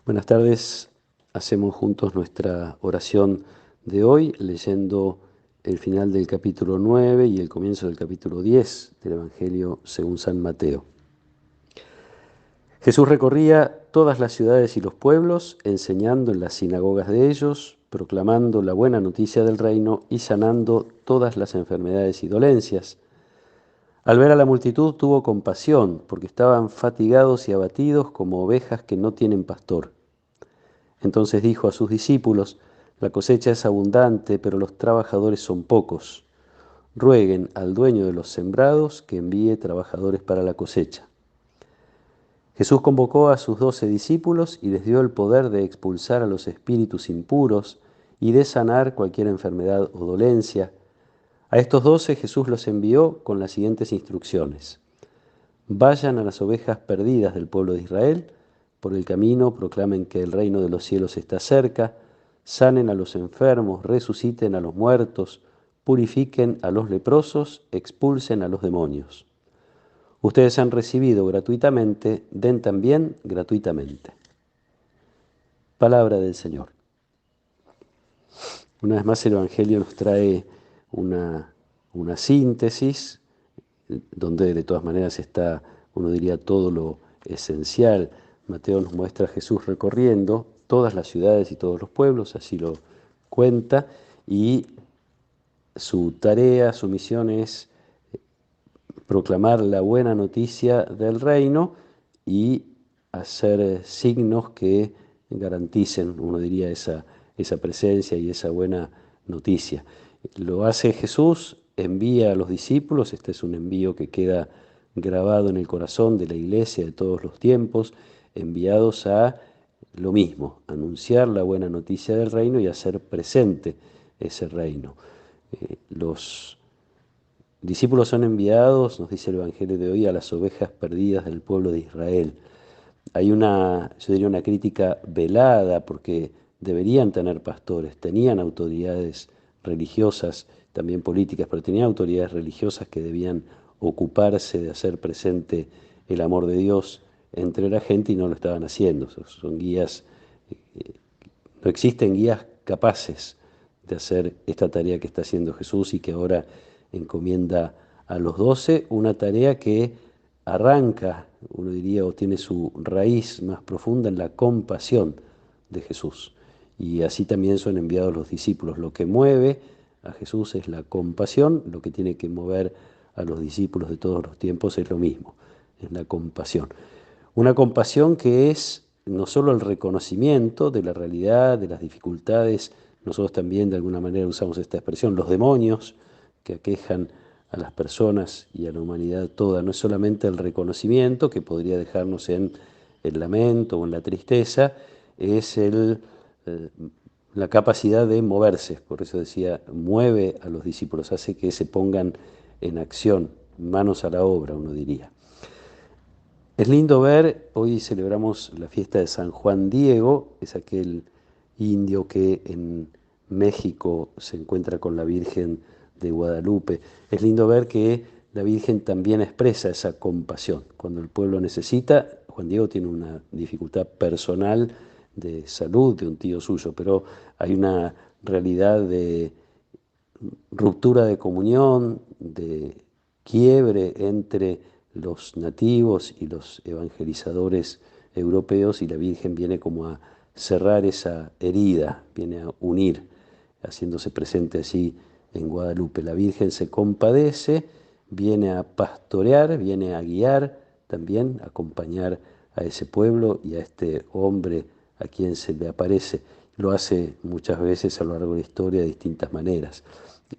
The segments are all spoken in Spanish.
Buenas tardes, hacemos juntos nuestra oración de hoy, leyendo el final del capítulo 9 y el comienzo del capítulo 10 del Evangelio según San Mateo. Jesús recorría todas las ciudades y los pueblos, enseñando en las sinagogas de ellos, proclamando la buena noticia del reino y sanando todas las enfermedades y dolencias. Al ver a la multitud tuvo compasión, porque estaban fatigados y abatidos como ovejas que no tienen pastor. Entonces dijo a sus discípulos: la cosecha es abundante, pero los trabajadores son pocos. Rueguen al dueño de los sembrados que envíe trabajadores para la cosecha. Jesús convocó a sus 12 discípulos y les dio el poder de expulsar a los espíritus impuros y de sanar cualquier enfermedad o dolencia. A estos 12 Jesús los envió con las siguientes instrucciones: vayan a las ovejas perdidas del pueblo de Israel, por el camino proclamen que el reino de los cielos está cerca, sanen a los enfermos, resuciten a los muertos, purifiquen a los leprosos, expulsen a los demonios. Ustedes han recibido gratuitamente, den también gratuitamente. Palabra del Señor. Una vez más el Evangelio nos trae una síntesis, donde de todas maneras está, uno diría, todo lo esencial. Mateo nos muestra a Jesús recorriendo todas las ciudades y todos los pueblos, así lo cuenta, y su tarea, su misión es proclamar la buena noticia del reino y hacer signos que garanticen, uno diría, esa presencia y esa buena noticia. Lo hace Jesús, envía a los discípulos, este es un envío que queda grabado en el corazón de la iglesia de todos los tiempos, enviados a lo mismo, anunciar la buena noticia del reino y hacer presente ese reino. Los discípulos son enviados, nos dice el Evangelio de hoy, a las ovejas perdidas del pueblo de Israel. Hay yo diría, una crítica velada porque deberían tener pastores, tenían autoridades religiosas, también políticas, pero tenían autoridades religiosas que debían ocuparse de hacer presente el amor de Dios entre la gente y no lo estaban haciendo. Son guías, no existen guías capaces de hacer esta tarea que está haciendo Jesús y que ahora encomienda a los 12, una tarea que arranca, uno diría, o tiene su raíz más profunda en la compasión de Jesús. Y así también son enviados los discípulos. Lo que mueve a Jesús es la compasión, lo que tiene que mover a los discípulos de todos los tiempos es lo mismo, es la compasión. Una compasión que es no solo el reconocimiento de la realidad, de las dificultades, nosotros también de alguna manera usamos esta expresión, los demonios que aquejan a las personas y a la humanidad toda, no es solamente el reconocimiento que podría dejarnos en el lamento o en la tristeza, es la capacidad de moverse, por eso decía, mueve a los discípulos, hace que se pongan en acción, manos a la obra, uno diría. Es lindo ver, hoy celebramos la fiesta de San Juan Diego, es aquel indio que en México se encuentra con la Virgen de Guadalupe. Es lindo ver que la Virgen también expresa esa compasión. Cuando el pueblo necesita, Juan Diego tiene una dificultad personal de salud de un tío suyo, pero hay una realidad de ruptura de comunión, de quiebre entre los nativos y los evangelizadores europeos, y la Virgen viene como a cerrar esa herida, viene a unir, haciéndose presente así en Guadalupe. La Virgen se compadece, viene a pastorear, viene a guiar, también a acompañar a ese pueblo y a este hombre a quien se le aparece. Lo hace muchas veces a lo largo de la historia de distintas maneras.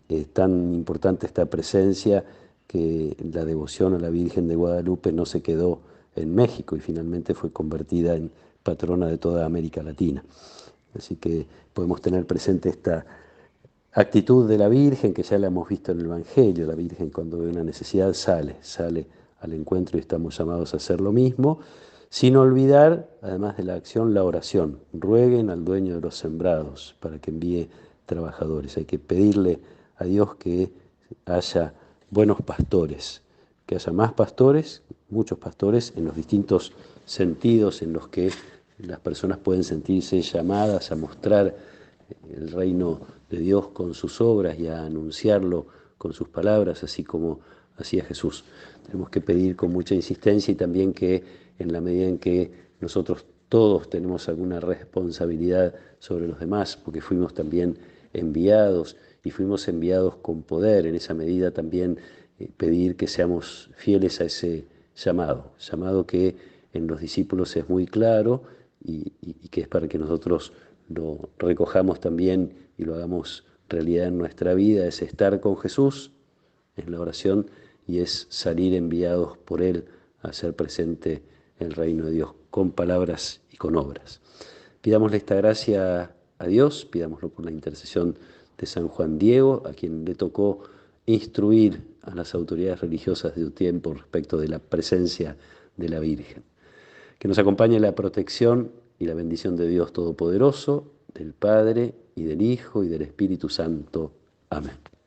Es tan importante esta presencia que la devoción a la Virgen de Guadalupe no se quedó en México y finalmente fue convertida en patrona de toda América Latina. Así que podemos tener presente esta actitud de la Virgen que ya la hemos visto en el Evangelio. La Virgen, cuando ve una necesidad, sale al encuentro, y estamos llamados a hacer lo mismo, sin olvidar, además de la acción, la oración. Rueguen al dueño de los sembrados para que envíe trabajadores. Hay que pedirle a Dios que haya buenos pastores, que haya más pastores, muchos pastores, en los distintos sentidos en los que las personas pueden sentirse llamadas a mostrar el reino de Dios con sus obras y a anunciarlo con sus palabras, así como hacía Jesús. Tenemos que pedir con mucha insistencia y también que en la medida en que nosotros todos tenemos alguna responsabilidad sobre los demás, porque fuimos también enviados y fuimos enviados con poder, en esa medida también pedir que seamos fieles a ese llamado que en los discípulos es muy claro y que es para que nosotros lo recojamos también y lo hagamos realidad en nuestra vida, es estar con Jesús en la oración y es salir enviados por Él a hacer presente el reino de Dios con palabras y con obras. Pidámosle esta gracia a Dios, pidámoslo por la intercesión de San Juan Diego, a quien le tocó instruir a las autoridades religiosas de su tiempo respecto de la presencia de la Virgen. Que nos acompañe la protección y la bendición de Dios Todopoderoso, del Padre y del Hijo y del Espíritu Santo. Amén.